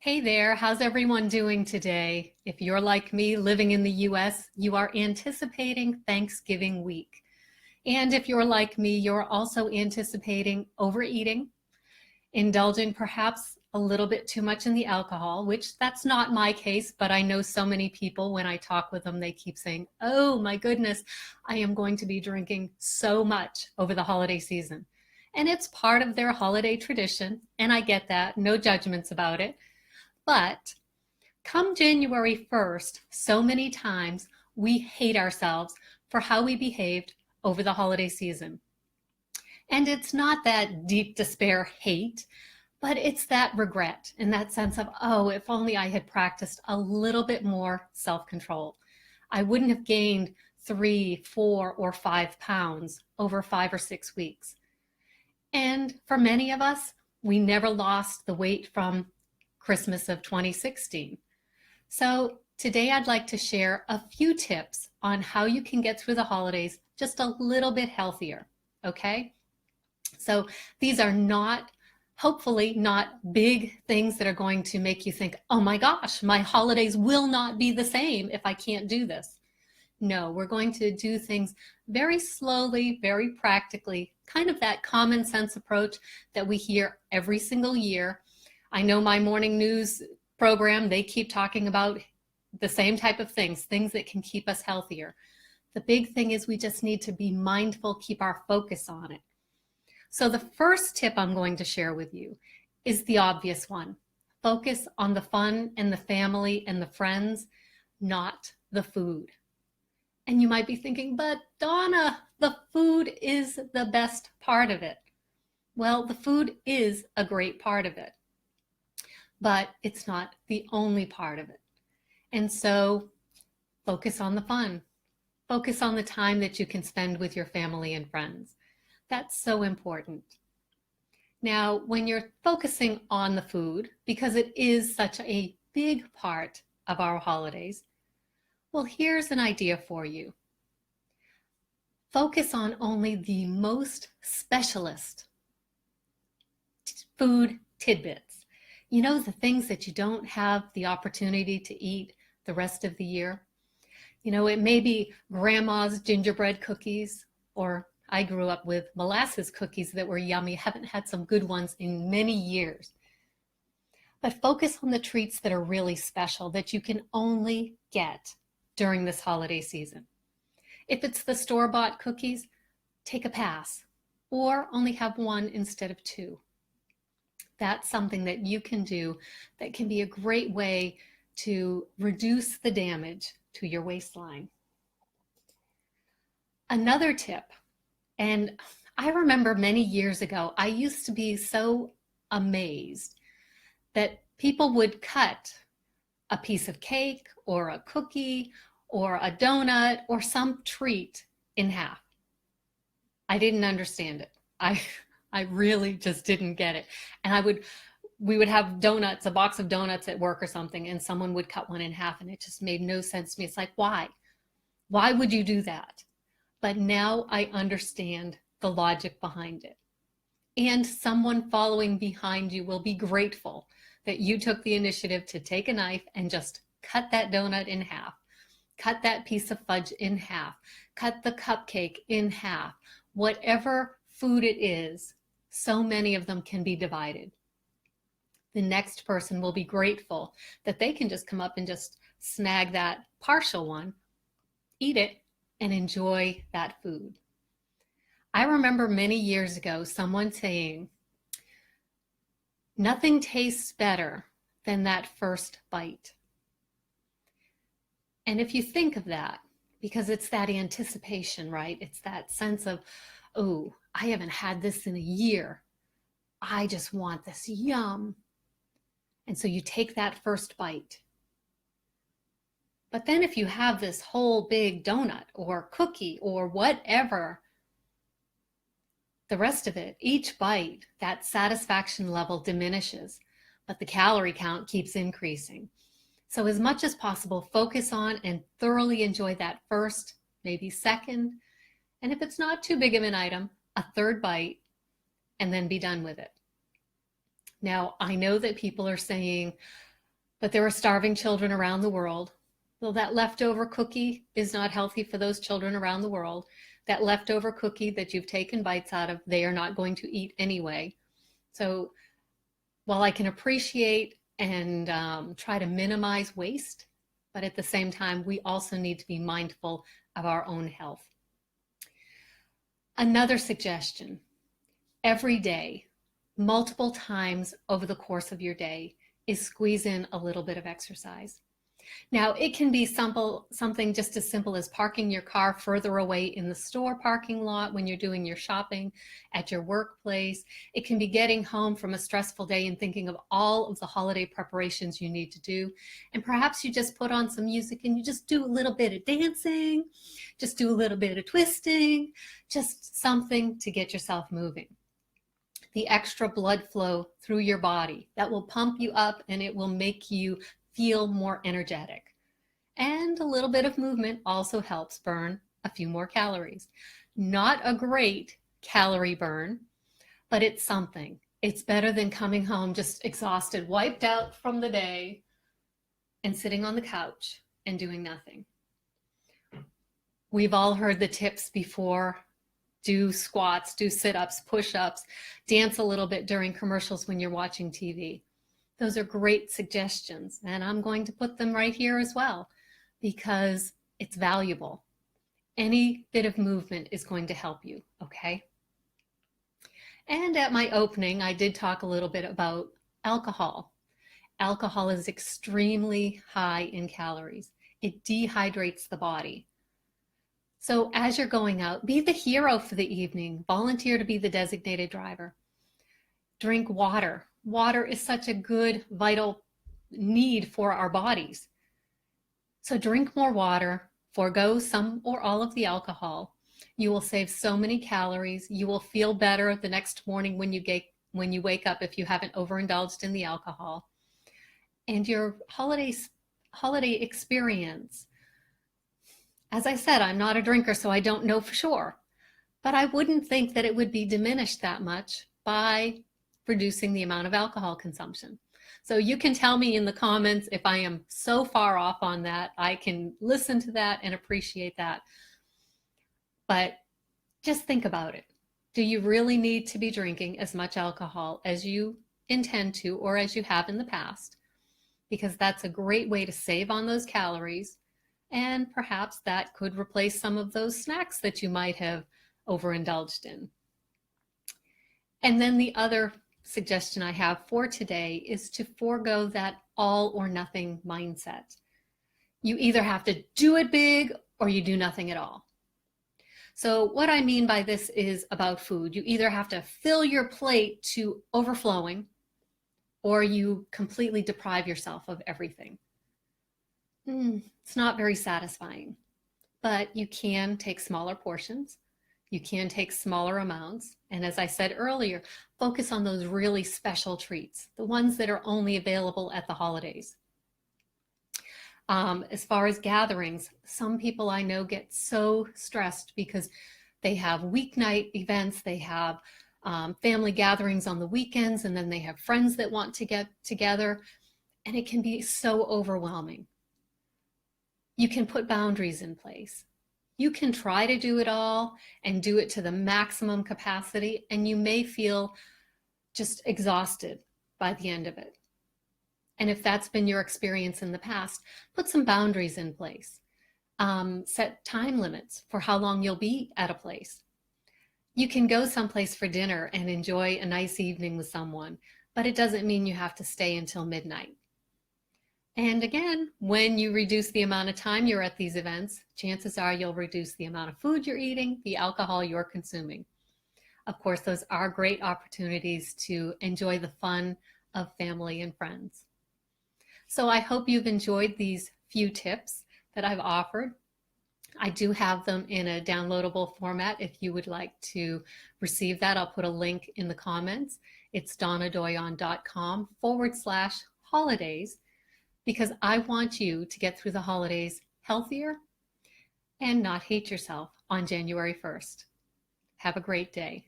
Hey there, how's everyone doing today? If you're like me living in the US, you are anticipating Thanksgiving week. And if you're like me, you're also anticipating overeating, indulging perhaps a little bit too much in the alcohol, which that's not my case, but I know so many people when I talk with them, they keep saying, oh my goodness, I am going to be drinking so much over the holiday season. And it's part of their holiday tradition, and I get that, no judgments about it. But come January 1st, so many times we hate ourselves for how we behaved over the holiday season. And it's not that deep despair hate, but it's that regret and that sense of, oh, if only I had practiced a little bit more self control. I wouldn't have gained 3, 4, or 5 pounds over 5 or 6 weeks. And for many of us, we never lost the weight from Christmas of 2016. So today I'd like to share a few tips on how you can get through the holidays just a little bit healthier, okay? So these are not, hopefully not big things that are going to make you think, oh my gosh, my holidays will not be the same if I can't do this. No, we're going to do things very slowly, very practically, kind of that common sense approach that we hear every single year. I know my morning news program, they keep talking about the same type of things that can keep us healthier. The big thing is we just need to be mindful, keep our focus on it. So the first tip I'm going to share with you is the obvious one. Focus on the fun and the family and the friends, not the food. And you might be thinking, but Donna, the food is the best part of it. Well, the food is a great part of it, but it's not the only part of it. And so focus on the fun. Focus on the time that you can spend with your family and friends. That's so important. Now, when you're focusing on the food, because it is such a big part of our holidays, well, here's an idea for you. Focus on only the most specialist food tidbits. You know, the things that you don't have the opportunity to eat the rest of the year. You know, it may be grandma's gingerbread cookies, or I grew up with molasses cookies that were yummy. Haven't had some good ones in many years. But focus on the treats that are really special that you can only get during this holiday season. If it's the store-bought cookies, take a pass or only have one instead of two. That's something that you can do that can be a great way to reduce the damage to your waistline. Another tip, and I remember many years ago, I used to be so amazed that people would cut a piece of cake or a cookie or a donut or some treat in half. I didn't understand it. I really just didn't get it. And we would have donuts, a box of donuts at work or something, and someone would cut one in half, and it just made no sense to me. It's like, why? Why would you do that? But now I understand the logic behind it. And someone following behind you will be grateful that you took the initiative to take a knife and just cut that donut in half, cut that piece of fudge in half, cut the cupcake in half. Whatever food it is, so many of them can be divided. The next person will be grateful that they can just come up and just snag that partial one, eat it, and enjoy that food. I remember many years ago someone saying, nothing tastes better than that first bite. And if you think of that, because it's that anticipation, right? It's that sense of, oh, I haven't had this in a year. I just want this, yum. And so you take that first bite. But then if you have this whole big donut or cookie or whatever, the rest of it, each bite, that satisfaction level diminishes, but the calorie count keeps increasing. So as much as possible, focus on and thoroughly enjoy that first, maybe second, and if it's not too big of an item, a third bite, and then be done with it. Now, I know that people are saying, but there are starving children around the world. Well, that leftover cookie is not healthy for those children around the world. That leftover cookie that you've taken bites out of, they are not going to eat anyway. So while I can appreciate and try to minimize waste, but at the same time, we also need to be mindful of our own health. Another suggestion, every day, multiple times over the course of your day, is squeeze in a little bit of exercise. Now, it can be something just as simple as parking your car further away in the store parking lot when you're doing your shopping at your workplace. It can be getting home from a stressful day and thinking of all of the holiday preparations you need to do. And perhaps you just put on some music and you just do a little bit of dancing, just do a little bit of twisting, just something to get yourself moving. The extra blood flow through your body, that will pump you up and it will make you feel more energetic. And a little bit of movement also helps burn a few more calories. Not a great calorie burn, but it's something. It's better than coming home just exhausted, wiped out from the day, and sitting on the couch and doing nothing. We've all heard the tips before. Do squats, do sit-ups, push-ups, dance a little bit during commercials when you're watching TV. Those are great suggestions, and I'm going to put them right here as well because it's valuable. Any bit of movement is going to help you, okay? And at my opening, I did talk a little bit about alcohol. Alcohol is extremely high in calories. It dehydrates the body. So as you're going out, be the hero for the evening. Volunteer to be the designated driver. Drink water. Water is such a good, vital need for our bodies. So drink more water, forego some or all of the alcohol. You will save so many calories. You will feel better the next morning when you wake up if you haven't overindulged in the alcohol. And your holiday experience. As I said, I'm not a drinker, so I don't know for sure. But I wouldn't think that it would be diminished that much by reducing the amount of alcohol consumption. So you can tell me in the comments if I am so far off on that. I can listen to that and appreciate that. But just think about it. Do you really need to be drinking as much alcohol as you intend to or as you have in the past? Because that's a great way to save on those calories. And perhaps that could replace some of those snacks that you might have overindulged in. And then the other suggestion I have for today is to forego that all or nothing mindset. You either have to do it big or you do nothing at all. So what I mean by this is about food. You either have to fill your plate to overflowing or you completely deprive yourself of everything. It's not very satisfying, but you can take smaller portions. You can take smaller amounts. And as I said earlier, focus on those really special treats, the ones that are only available at the holidays. As far as gatherings, some people I know get so stressed because they have weeknight events, they have family gatherings on the weekends, and then they have friends that want to get together, and it can be so overwhelming. You can put boundaries in place. You can try to do it all and do it to the maximum capacity, and you may feel just exhausted by the end of it. And if that's been your experience in the past, put some boundaries in place. Set time limits for how long you'll be at a place. You can go someplace for dinner and enjoy a nice evening with someone, but it doesn't mean you have to stay until midnight. And again, when you reduce the amount of time you're at these events, chances are you'll reduce the amount of food you're eating, the alcohol you're consuming. Of course, those are great opportunities to enjoy the fun of family and friends. So I hope you've enjoyed these few tips that I've offered. I do have them in a downloadable format. If you would like to receive that, I'll put a link in the comments. It's donnadoyon.com/holidays. Because I want you to get through the holidays healthier and not hate yourself on January 1st. Have a great day.